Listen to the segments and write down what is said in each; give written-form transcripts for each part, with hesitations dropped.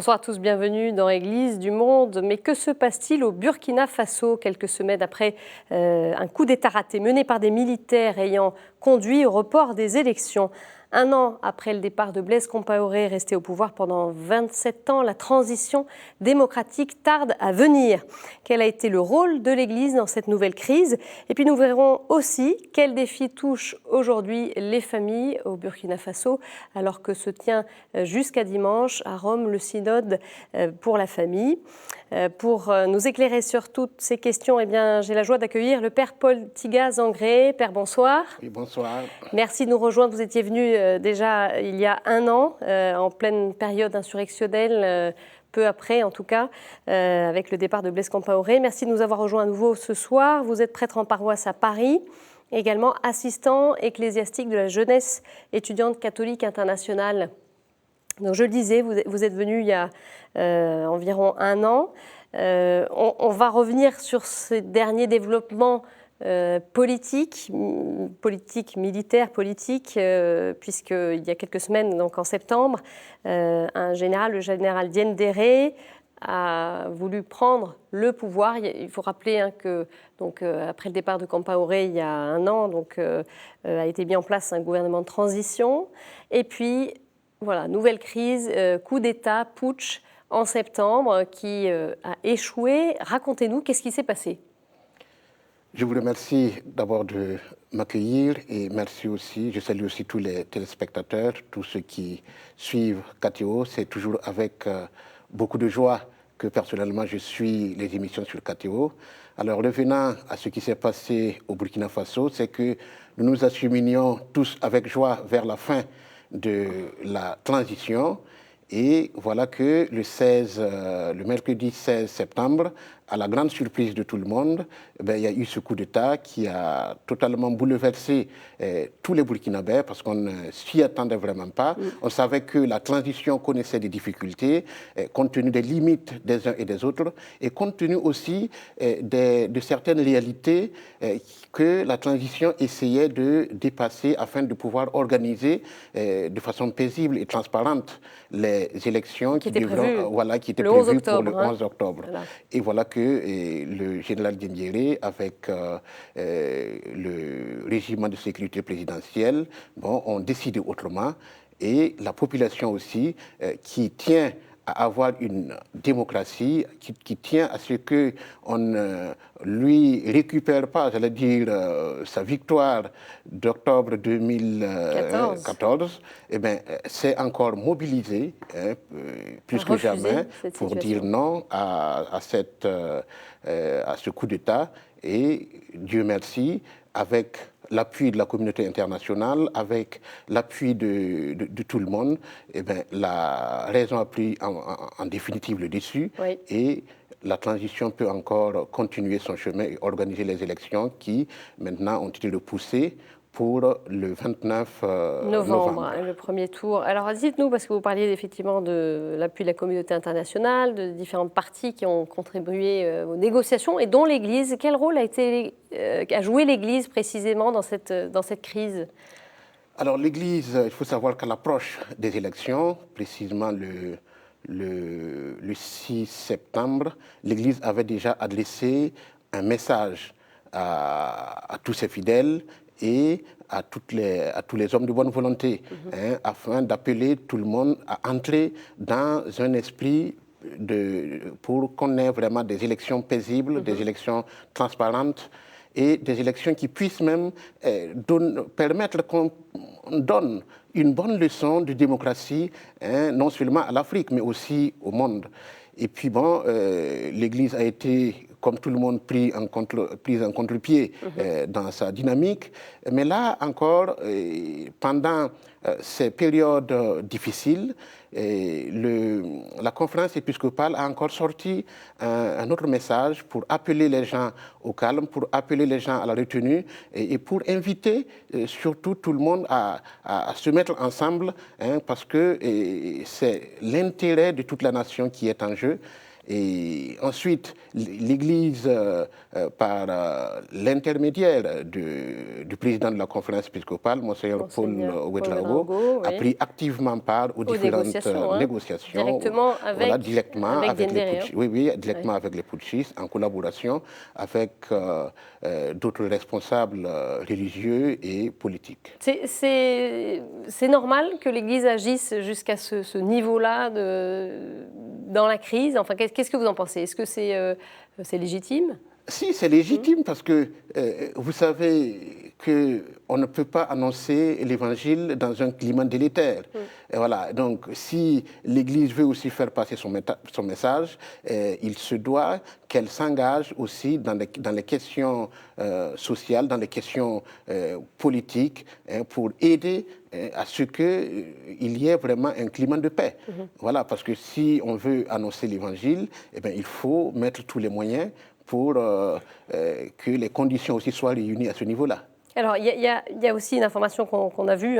Bonsoir à tous, bienvenue dans Église du Monde. Mais que se passe-t-il au Burkina Faso quelques semaines après un coup d'État raté mené par des militaires ayant conduit au report des élections? Un an après le départ de Blaise Compaoré, resté au pouvoir pendant 27 ans, la transition démocratique tarde à venir. Quel a été le rôle de l'Église dans cette nouvelle crise? Et puis nous verrons aussi quels défis touchent aujourd'hui les familles au Burkina Faso, alors que se tient jusqu'à dimanche à Rome le synode pour la famille. Pour nous éclairer sur toutes ces questions, eh bien, j'ai la joie d'accueillir le Père Paul Tiga-Zangré. Père, bonsoir. Oui, bonsoir. Merci de nous rejoindre. Vous étiez venu déjà il y a un an, en pleine période insurrectionnelle, peu après en tout cas, avec le départ de Blaise Compaoré. Merci de nous avoir rejoints à nouveau ce soir. Vous êtes prêtre en paroisse à Paris, également assistant ecclésiastique de la jeunesse étudiante catholique internationale. Donc je le disais, vous êtes venu il y a environ un an. On va revenir sur ces derniers développements politiques, militaires, politiques, puisqu'il y a quelques semaines, donc en septembre, le général Diendéré, a voulu prendre le pouvoir. Il faut rappeler que donc, après le départ de Compaoré il y a un an, donc, a été mis en place un gouvernement de transition. Et puis, voilà, nouvelle crise, coup d'État, putsch en septembre qui a échoué. Racontez-nous, qu'est-ce qui s'est passé? Je vous remercie d'abord de m'accueillir et merci aussi, je salue aussi tous les téléspectateurs, tous ceux qui suivent KTO. C'est toujours avec beaucoup de joie que personnellement je suis les émissions sur KTO. Alors revenant à ce qui s'est passé au Burkina Faso, c'est que nous nous acheminions tous avec joie vers la fin de la transition. Et voilà que le mercredi 16 septembre, à la grande surprise de tout le monde, il y a eu ce coup d'État qui a totalement bouleversé tous les Burkinabés parce qu'on ne s'y attendait vraiment pas. On savait que la transition connaissait des difficultés compte tenu des limites des uns et des autres et compte tenu aussi de certaines réalités que la transition essayait de dépasser afin de pouvoir organiser de façon paisible et transparente les élections qui étaient prévues pour le 11 octobre. Voilà. Et voilà que le général Diendéré, avec le régiment de sécurité présidentielle, ont décidé autrement. Et la population aussi, qui tient à avoir une démocratie, qui tient à ce qu'on ne lui récupère pas, j'allais dire, sa victoire d'octobre 2014, eh bien, c'est encore mobilisé plus que jamais pour dire non à ce coup d'État. Et Dieu merci, avec l'appui de la communauté internationale, avec l'appui de tout le monde, eh bien, la raison a pris en définitive le dessus. Oui. Et la transition peut encore continuer son chemin et organiser les élections qui, maintenant, ont été repoussées pour le 29 novembre. Le premier tour. Alors dites-nous, parce que vous parliez effectivement de l'appui de la communauté internationale, de différentes parties qui ont contribué aux négociations, et dont l'Église. Quel rôle a joué l'Église précisément dans cette crise? Alors l'Église, il faut savoir qu'à l'approche des élections, précisément le 6 septembre, l'Église avait déjà adressé un message à tous ses fidèles et à tous les hommes de bonne volonté, afin d'appeler tout le monde à entrer dans un esprit pour qu'on ait vraiment des élections paisibles, des élections transparentes et des élections qui puissent même permettre qu'on donne une bonne leçon de démocratie, non seulement à l'Afrique, mais aussi au monde. Et puis bon, l'Église a été, comme tout le monde, prise en contre-pied dans sa dynamique. Mais là encore, pendant ces périodes difficiles, la conférence épiscopale a encore sorti un autre message pour appeler les gens au calme, pour appeler les gens à la retenue et pour inviter surtout tout le monde à se mettre ensemble, parce que c'est l'intérêt de toute la nation qui est en jeu. Et ensuite, l'Église, par l'intermédiaire du président de la conférence épiscopale, Monseigneur Paul Ouedraogo, a pris activement part aux différentes négociations. Directement avec, directement avec les putschistes. Oui, directement oui. avec les putschistes, en collaboration avec d'autres responsables religieux et politiques. C'est normal que l'Église agisse jusqu'à ce niveau-là dans la crise. Enfin, qu'est-ce que vous en pensez? Est-ce que c'est légitime? Si, c'est légitime parce que vous savez qu'on ne peut pas annoncer l'Évangile dans un climat délétère. Et voilà, donc si l'Église veut aussi faire passer son message, il se doit qu'elle s'engage aussi dans les questions sociales, dans les questions politiques, pour aider à ce qu'il y ait vraiment un climat de paix. Voilà, parce que si on veut annoncer l'Évangile, eh bien, il faut mettre tous les moyens pour que les conditions aussi soient réunies à ce niveau-là. Alors, il y a aussi une information qu'on a vue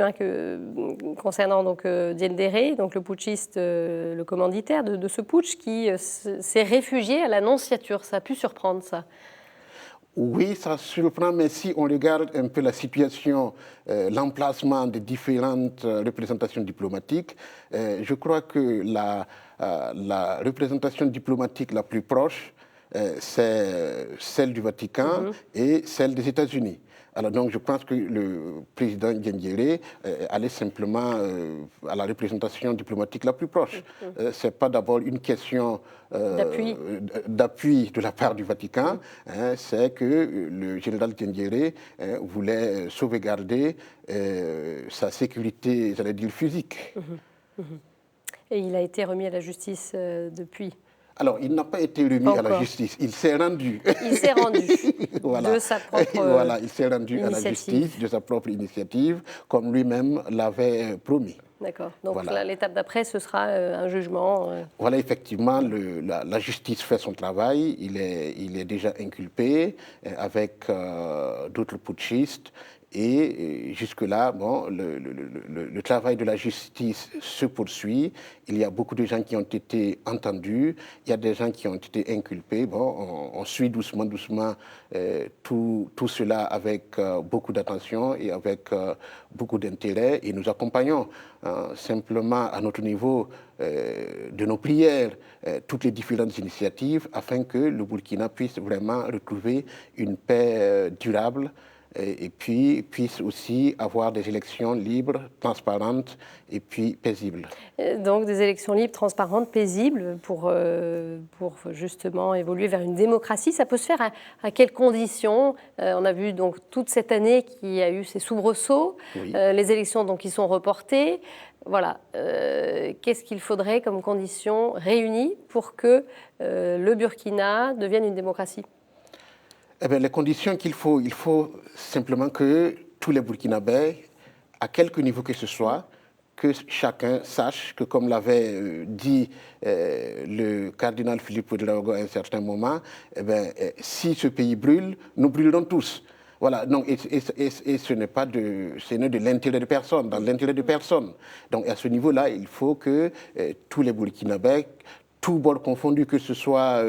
concernant donc, Diendéré, donc le putschiste, le commanditaire de ce putsch, qui s'est réfugié à la Nonciature. Ça a pu surprendre, ça. Oui, ça surprend, mais si on regarde un peu la situation, l'emplacement des différentes représentations diplomatiques, je crois que la représentation diplomatique la plus proche, c'est celle du Vatican et celle des États-Unis. Alors donc je pense que le président Diendéré allait simplement à la représentation diplomatique la plus proche. Ce n'est pas d'abord une question d'appui de la part du Vatican, c'est que le général Diendéré voulait sauvegarder sa sécurité, j'allais dire, physique. Et il a été remis à la justice depuis. Alors, il n'a pas été remis à la justice, il s'est rendu. Il s'est rendu de sa propre Voilà, il s'est rendu à la justice de sa propre initiative, comme lui-même l'avait promis. D'accord. Donc voilà. L'étape d'après, ce sera un jugement. Voilà, effectivement, la justice fait son travail. Il est déjà inculpé avec d'autres putschistes. Et jusque-là, bon, le travail de la justice se poursuit. Il y a beaucoup de gens qui ont été entendus. Il y a des gens qui ont été inculpés. Bon, on suit doucement tout cela avec beaucoup d'attention et avec beaucoup d'intérêt. Et nous accompagnons simplement à notre niveau de nos prières toutes les différentes initiatives afin que le Burkina puisse vraiment retrouver une paix durable et puis puisse aussi avoir des élections libres, transparentes et puis paisibles. Donc des élections libres, transparentes, paisibles pour justement évoluer vers une démocratie. Ça peut se faire à quelles conditions? On a vu donc toute cette année qu'il y a eu ces soubresauts, oui. Les élections donc qui sont reportées. Voilà. Qu'est-ce qu'il faudrait comme conditions réunies pour que le Burkina devienne une démocratie? Eh bien, les conditions il faut simplement que tous les Burkinabés, à quelque niveau que ce soit, que chacun sache que, comme l'avait dit le cardinal Philippe Ouedraogo à un certain moment, eh bien, si ce pays brûle, nous brûlerons tous. Voilà, donc, et ce n'est pas de l'intérêt de personne, dans l'intérêt de personne. Donc à ce niveau-là, il faut que tous les Burkinabés, tous bords confondus, que ce soit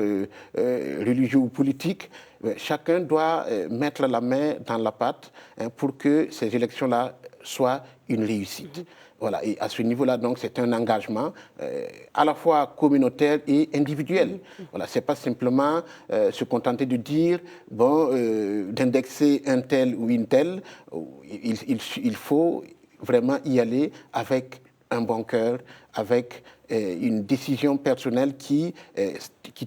religieux ou politique, chacun doit mettre la main dans la pâte pour que ces élections-là soient une réussite. Voilà, et à ce niveau-là, donc, c'est un engagement à la fois communautaire et individuel. Voilà, c'est pas simplement se contenter de dire, bon, d'indexer un tel ou une telle. Il faut vraiment y aller avec un bon cœur, avec une décision personnelle qui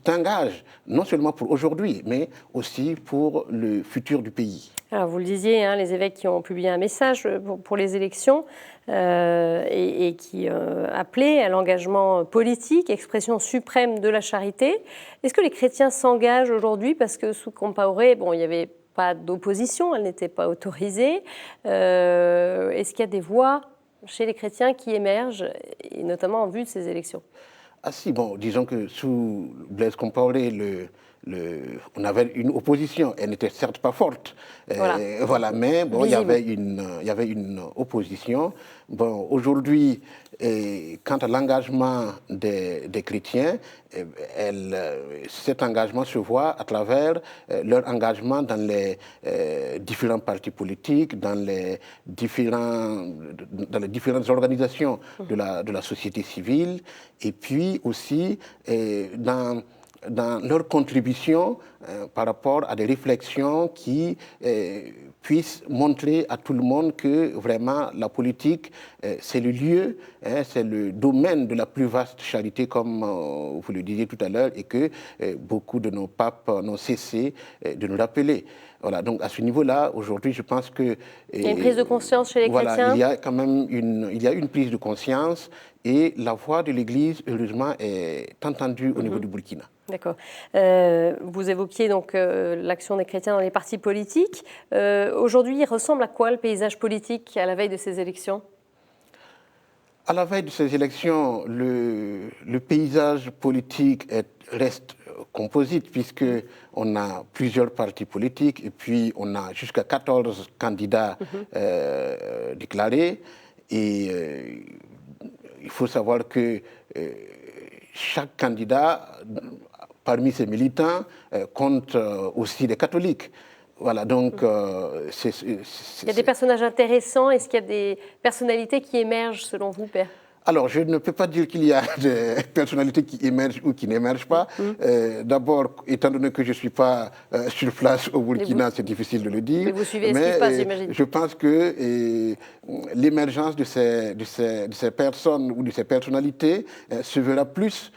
t'engage, non seulement pour aujourd'hui, mais aussi pour le futur du pays. Alors vous le disiez, hein, les évêques qui ont publié un message pour les élections et qui appelaient à l'engagement politique, expression suprême de la charité. Est-ce que les chrétiens s'engagent aujourd'hui? Parce que sous Compaoré, bon, il n'y avait pas d'opposition, elle n'était pas autorisée. Est-ce qu'il y a des voix chez les chrétiens qui émergent, et notamment en vue de ces élections? Ah si, bon, disons que sous Blaise Compaoré, on avait une opposition. Elle n'était certes pas forte, voilà, mais bon, il y avait une opposition. Bon, aujourd'hui, quant à l'engagement des chrétiens, cet engagement se voit à travers leur engagement dans les différents partis politiques, dans les différentes organisations de la société civile, et puis aussi dans leur contribution par rapport à des réflexions qui puissent montrer à tout le monde que vraiment la politique, c'est le lieu, c'est le domaine de la plus vaste charité, comme vous le disiez tout à l'heure, et que beaucoup de nos papes n'ont cessé de nous rappeler. Voilà, donc à ce niveau-là, aujourd'hui, je pense que... il y a une prise de conscience chez les chrétiens. Il y a quand même une prise de conscience, et la voix de l'Église, heureusement, est entendue au niveau du Burkina. D'accord. Vous évoquiez donc l'action des chrétiens dans les partis politiques. Aujourd'hui, il ressemble à quoi le paysage politique à la veille de ces élections ? À la veille de ces élections, le paysage politique reste composite, puisqu'on a plusieurs partis politiques et puis on a jusqu'à 14 candidats déclarés. Et il faut savoir que chaque candidat, parmi ses militants, compte aussi des catholiques. Voilà, donc il y a des personnages intéressants. Est-ce qu'il y a des personnalités qui émergent selon vous, Père ? Alors, je ne peux pas dire qu'il y a des personnalités qui émergent ou qui n'émergent pas. D'abord, étant donné que je ne suis pas sur place au Burkina, c'est difficile de le dire. Mais vous suivez ce qui se passe, j'imagine. Je pense que l'émergence de ces personnes ou de ces personnalités se verra plus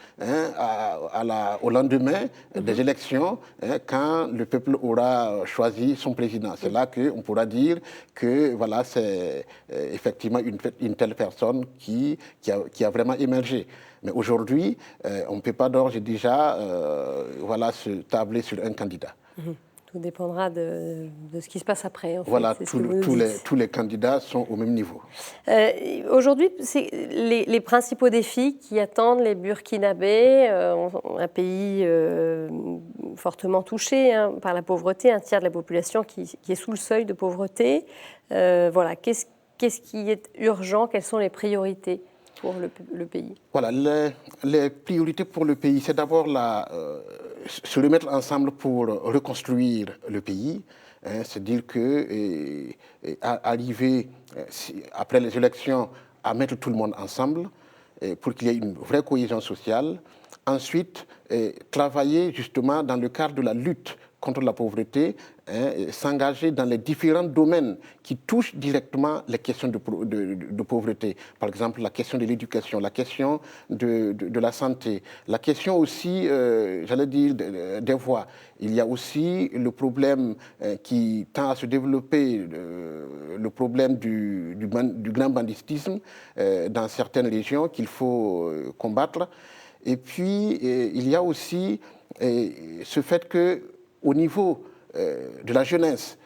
au lendemain des élections, quand le peuple aura choisi son président. C'est là qu'on pourra dire que voilà, c'est effectivement une telle personne qui a vraiment émergé. Mais aujourd'hui, on ne peut pas d'ores et déjà se tabler sur un candidat. Tout dépendra de ce qui se passe après. En fait. Voilà, tous les candidats sont au même niveau. Aujourd'hui, les principaux défis qui attendent les Burkinabés, un pays fortement touché par la pauvreté, un tiers de la population qui est sous le seuil de pauvreté. Voilà, qu'est-ce qui est urgent? Quelles sont les priorités pour le pays? Voilà, les priorités pour le pays, c'est d'abord se remettre ensemble pour reconstruire le pays. C'est-à-dire arriver, après les élections, à mettre tout le monde ensemble pour qu'il y ait une vraie cohésion sociale. Ensuite, travailler justement dans le cadre de la lutte contre la pauvreté, s'engager dans les différents domaines qui touchent directement les questions de pauvreté. Par exemple, la question de l'éducation, la question de la santé, la question aussi, j'allais dire, des voies. Il y a aussi le problème qui tend à se développer, le problème du grand banditisme dans certaines régions qu'il faut combattre. Et puis, il y a aussi ce fait qu'au niveau de la jeunesse,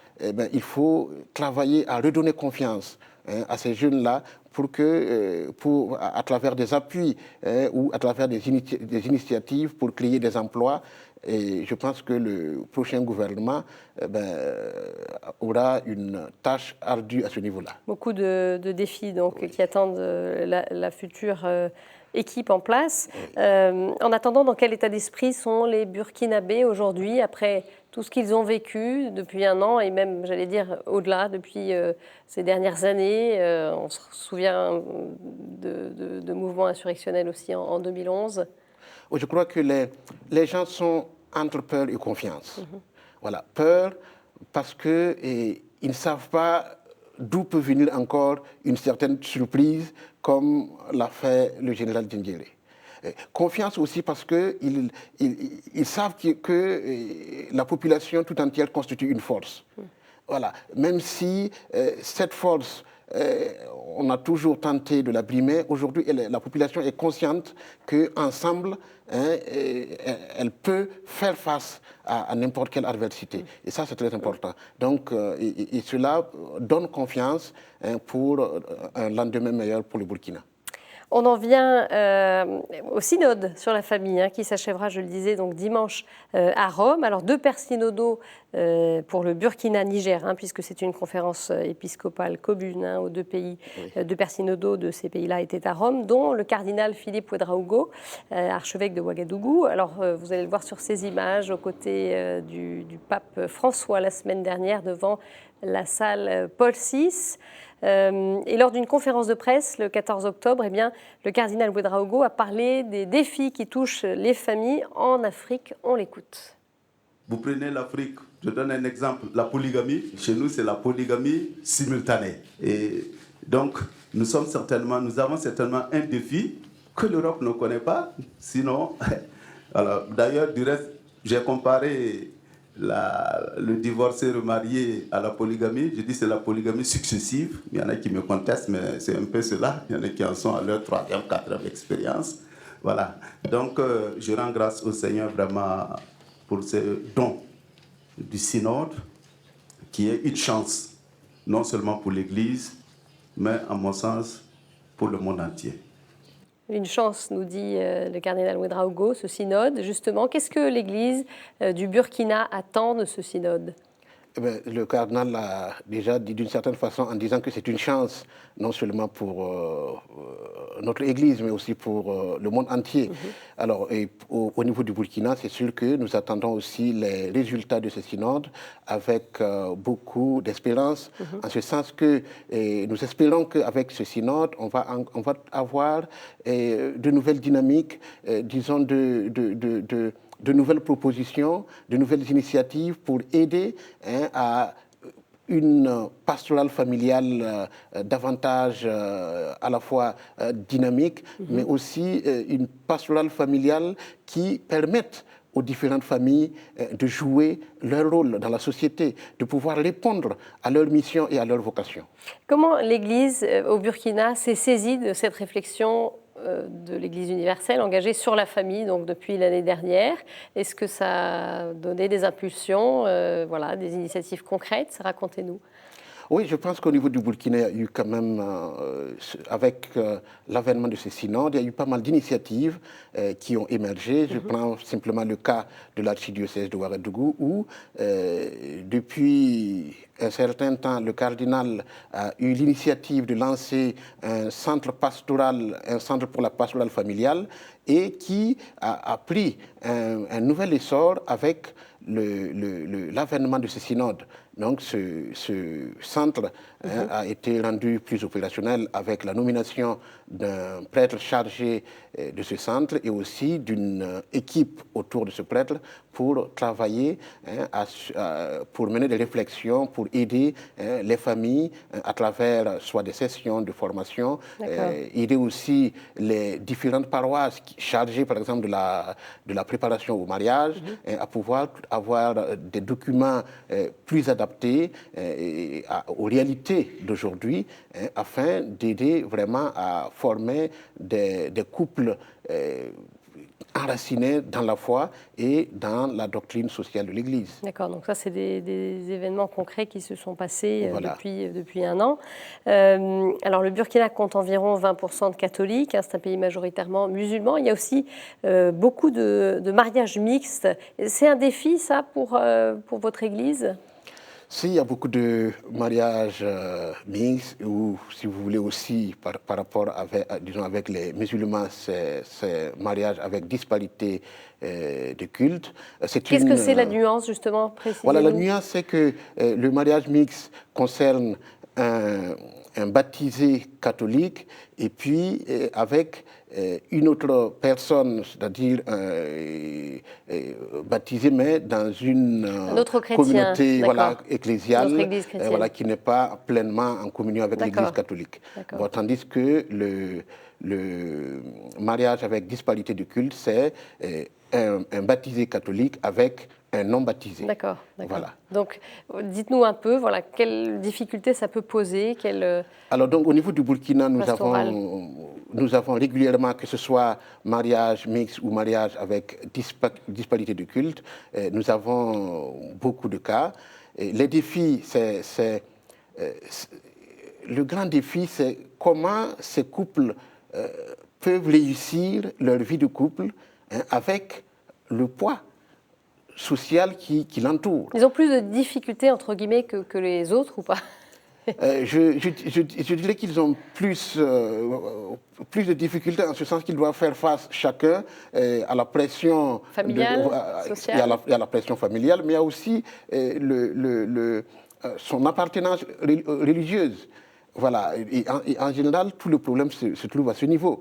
il faut travailler à redonner confiance à ces jeunes-là à travers des appuis ou à travers des initiatives pour créer des emplois. Et je pense que le prochain gouvernement aura une tâche ardue à ce niveau-là. Beaucoup de défis donc, qui attendent la future équipe en place. En attendant, dans quel état d'esprit sont les Burkinabés aujourd'hui, après tout ce qu'ils ont vécu depuis un an et même, j'allais dire, au-delà, depuis ces dernières années? On se souvient de mouvements insurrectionnels aussi en 2011. Je crois que les gens sont entre peur et confiance. Voilà, peur parce qu'ils ne savent pas d'où peut venir encore une certaine surprise, comme l'a fait le général Djindjéré. Confiance aussi parce qu'ils savent que la population tout entière constitue une force. Voilà. Même si cette force, on a toujours tenté de la brimer, aujourd'hui la population est consciente qu'ensemble, elle peut faire face à n'importe quelle adversité. Et ça, c'est très important. Donc, et cela donne confiance pour un lendemain meilleur pour le Burkina. On en vient au synode sur la famille, qui s'achèvera, je le disais, donc dimanche à Rome. Alors, 2 pères synodaux pour le Burkina-Niger, puisque c'est une conférence épiscopale commune aux 2 pays. Oui. 2 pères synodaux de ces pays-là étaient à Rome, dont le cardinal Philippe Ouedraogo, archevêque de Ouagadougou. Alors, vous allez le voir sur ces images, aux côtés du pape François la semaine dernière, devant la salle Paul VI. Et lors d'une conférence de presse le 14 octobre, le cardinal Ouedraogo a parlé des défis qui touchent les familles en Afrique. On l'écoute. Vous prenez l'Afrique, je donne un exemple, la polygamie. Chez nous, c'est la polygamie simultanée. Et donc, nous avons certainement un défi que l'Europe ne connaît pas. Sinon, alors, d'ailleurs, du reste, j'ai comparé le divorcé remarié à la polygamie. Je dis c'est la polygamie successive. Il y en a qui me contestent, mais c'est un peu cela. Il y en a qui en sont à leur 3e, 4e expérience. Voilà. Donc, je rends grâce au Seigneur vraiment pour ce don du synode, qui est une chance, non seulement pour l'Église, mais, à mon sens, pour le monde entier. Une chance, nous dit le cardinal Ouedraogo, ce synode. Justement, qu'est-ce que l'Église du Burkina attend de ce synode ? Le cardinal l'a déjà dit d'une certaine façon en disant que c'est une chance, non seulement pour notre Église, mais aussi pour le monde entier. Alors, au niveau du Burkina, c'est sûr que nous attendons aussi les résultats de ce synode avec beaucoup d'espérance, en ce sens que nous espérons qu'avec ce synode, on va avoir de nouvelles dynamiques, disons, de nouvelles propositions, de nouvelles initiatives pour aider à une pastorale familiale davantage à la fois dynamique, mais aussi une pastorale familiale qui permette aux différentes familles de jouer leur rôle dans la société, de pouvoir répondre à leur mission et à leur vocation. Comment l'Église au Burkina s'est saisie de cette réflexion de l'Église universelle engagée sur la famille donc depuis l'année dernière? Est-ce que ça a donné des impulsions, des initiatives concrètes? Racontez-nous. Oui, je pense qu'au niveau du Burkina, il y a eu quand même, avec l'avènement de ce synode, il y a eu pas mal d'initiatives qui ont émergé. Je prends simplement le cas de l'archidiocèse de Ouagadougou, où depuis un certain temps, le cardinal a eu l'initiative de lancer un centre pastoral, un centre pour la pastorale familiale, et qui a pris un nouvel essor avec l'avènement de ce synode. Donc ce centre a été rendu plus opérationnel avec la nomination d'un prêtre chargé de ce centre et aussi d'une équipe autour de ce prêtre pour travailler, pour mener des réflexions, pour aider les familles à travers soit des sessions de formation, aider aussi les différentes paroisses chargées par exemple de la préparation au mariage, à pouvoir avoir des documents plus adaptés aux réalités d'aujourd'hui, afin d'aider vraiment à former des couples enracinés dans la foi et dans la doctrine sociale de l'Église. D'accord, donc ça c'est des événements concrets qui se sont passés depuis un an. Alors le Burkina compte environ 20% de catholiques, c'est un pays majoritairement musulman. Il y a aussi beaucoup de mariages mixtes. C'est un défi ça pour votre Église ? Si, il y a beaucoup de mariages mixtes, ou si vous voulez aussi par rapport avec les musulmans, c'est mariage avec disparité de culte. Qu'est-ce que c'est la nuance justement précisément ? Voilà, la nuance c'est que le mariage mixte concerne un baptisé catholique et puis avec une autre personne, c'est-à-dire baptisée, mais dans une communauté ecclésiale qui n'est pas pleinement en communion avec l'Église catholique. Bon, tandis que le mariage avec disparité de culte, c'est un baptisé catholique avec un non baptisé. D'accord. Voilà. Donc, dites-nous un peu, quelles difficultés ça peut poser. Alors, donc, au niveau du Burkina, nous avons régulièrement, que ce soit mariage mixte ou mariage avec disparité de culte, nous avons beaucoup de cas. Et les défis, le grand défi, c'est comment ces couples peuvent réussir leur vie de couple avec le poids social qui l'entoure. Ils ont plus de difficultés, entre guillemets, que les autres ou pas? Je dirais qu'ils ont plus de difficultés en ce sens qu'ils doivent faire face chacun à la pression familiale, sociale. Et à la pression familiale, mais il y a aussi son appartenance religieuse. Voilà, et en général, tout le problème se trouve à ce niveau.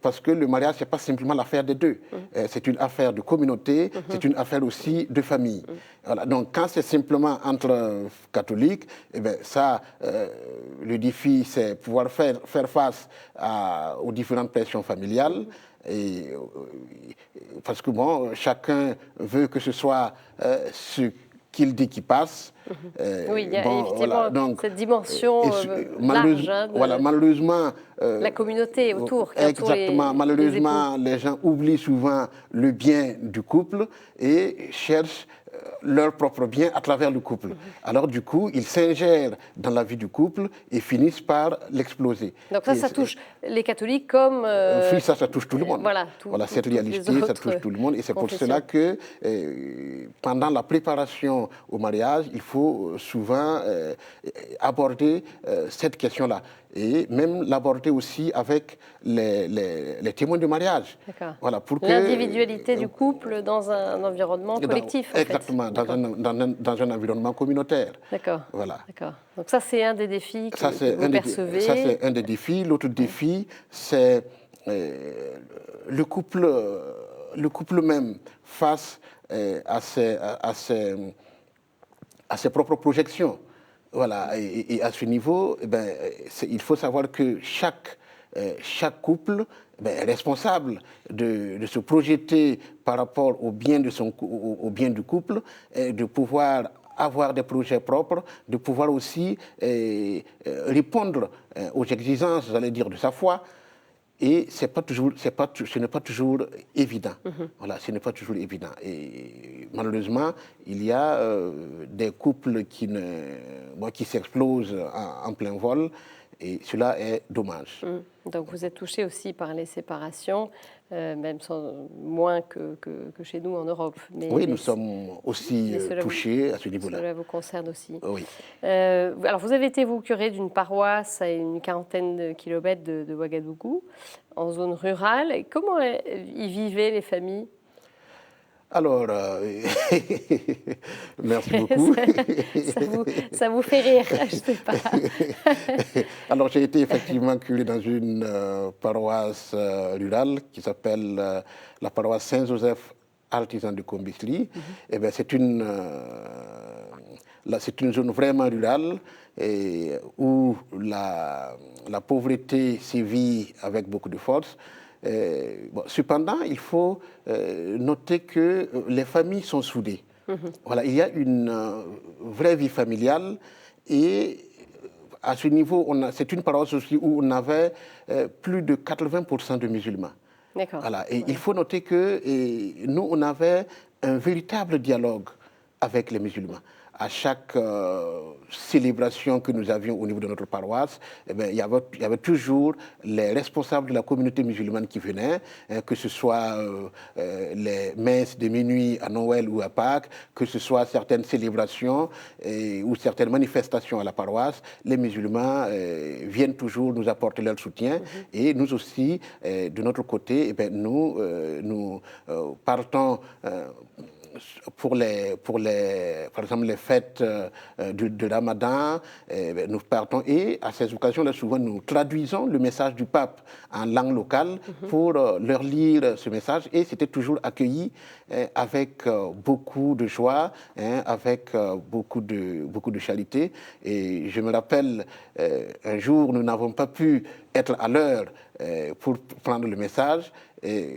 Parce que le mariage, ce n'est pas simplement l'affaire des deux. C'est une affaire de communauté, c'est une affaire aussi de famille. Voilà, donc, quand c'est simplement entre catholiques, eh bien, ça, le défi, c'est pouvoir faire face aux différentes pressions familiales. Parce que, bon, chacun veut que ce soit ce qu'il dit qui passe. Oui, il y a effectivement cette dimension large. Malheureusement, la communauté autour. Exactement. Malheureusement, les gens oublient souvent le bien du couple et cherchent leur propre bien à travers le couple. Alors du coup, ils s'ingèrent dans la vie du couple et finissent par l'exploser. Donc ça touche les catholiques comme... oui, ça touche tout le monde. Voilà, cette réalité, ça touche tout le monde. Et c'est pour cela que pendant la préparation au mariage, il faut souvent aborder cette question-là. Et même l'aborder aussi avec les témoins de mariage. Voilà, l'individualité du couple dans un environnement collectif. Exactement, dans un environnement communautaire. D'accord. Voilà. Donc ça, c'est un des défis que vous percevez. Ça, c'est un des défis. L'autre défi, c'est le couple même face à ses propres projections. Voilà, et à ce niveau, il faut savoir que chaque couple est responsable de se projeter par rapport au bien du couple, et de pouvoir avoir des projets propres, de pouvoir aussi répondre aux exigences, j'allais dire, de sa foi. Et ce n'est pas toujours évident. Voilà, ce n'est pas toujours évident. Et malheureusement, il y a des couples qui s'explosent en plein vol. Et cela est dommage. Donc vous êtes touché aussi par les séparations, même moins que chez nous en Europe. Oui, nous sommes aussi touchés à ce niveau-là. Cela vous concerne aussi. Oui. Alors vous avez été, vous, curé d'une paroisse à une quarantaine de kilomètres de Ouagadougou, en zone rurale. Et comment y vivaient les familles ? Alors, merci beaucoup. ça vous fait rire, je ne sais pas. Alors, j'ai été effectivement curé dans une paroisse rurale qui s'appelle la paroisse Saint-Joseph artisan de Combisli. Eh bien, c'est une zone vraiment rurale où la pauvreté sévit avec beaucoup de force. Cependant, il faut noter que les familles sont soudées. Voilà, il y a une vraie vie familiale et à ce niveau, c'est une paroisse aussi où on avait plus de 80% de musulmans. D'accord. Voilà, et il faut noter que nous, on avait un véritable dialogue avec les musulmans. À chaque célébration que nous avions au niveau de notre paroisse, il y avait toujours les responsables de la communauté musulmane qui venaient, que ce soit les messes de minuit à Noël ou à Pâques, que ce soit certaines célébrations ou certaines manifestations à la paroisse. Les musulmans viennent toujours nous apporter leur soutien et nous aussi, de notre côté, nous partons par exemple, les fêtes de Ramadan, nous partons et à ces occasions-là, souvent, nous traduisons le message du pape en langue locale pour leur lire ce message et c'était toujours accueilli avec beaucoup de joie, avec beaucoup de charité. Et je me rappelle, un jour, nous n'avons pas pu être à l'heure pour prendre le message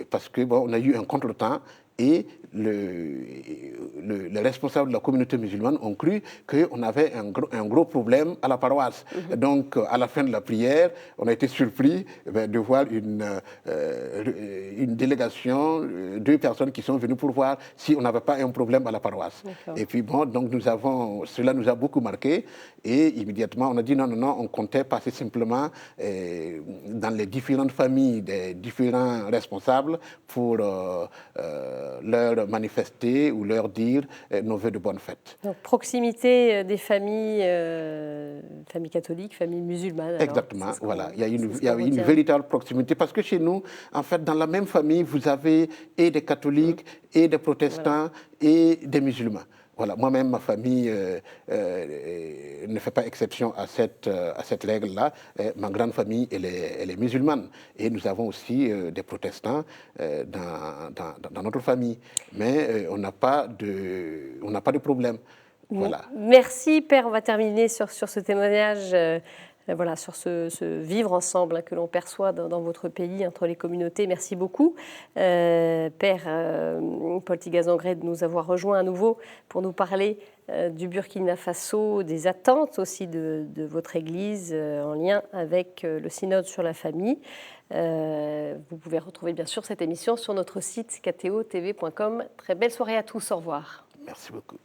parce que on a eu un contretemps. et les responsables de la communauté musulmane ont cru qu'on avait un gros problème à la paroisse. Donc, à la fin de la prière, on a été surpris de voir une délégation, 2 personnes qui sont venues pour voir si on n'avait pas un problème à la paroisse. Et puis bon, donc cela nous a beaucoup marqué et immédiatement on a dit non, on comptait passer simplement dans les différentes familles des différents responsables pour leur manifester ou leur dire nos vœux de bonne fête. Donc, proximité des familles, familles catholiques, familles musulmanes. Exactement, voilà. Il y a une véritable proximité parce que chez nous, en fait, dans la même famille, vous avez et des catholiques, et des protestants, et des musulmans. Voilà, moi-même, ma famille ne fait pas exception à cette règle-là. Ma grande famille, elle est musulmane. Et nous avons aussi des protestants dans notre famille. Mais on n'a pas de problème. Voilà. Merci, Père. On va terminer sur ce témoignage. Voilà, sur ce vivre ensemble que l'on perçoit dans votre pays, entre les communautés. Merci beaucoup, Père Paul Tigazangret, de nous avoir rejoints à nouveau pour nous parler du Burkina Faso, des attentes aussi de votre Église en lien avec le synode sur la famille. Vous pouvez retrouver bien sûr cette émission sur notre site kto-tv.com. Très belle soirée à tous, au revoir. Merci beaucoup.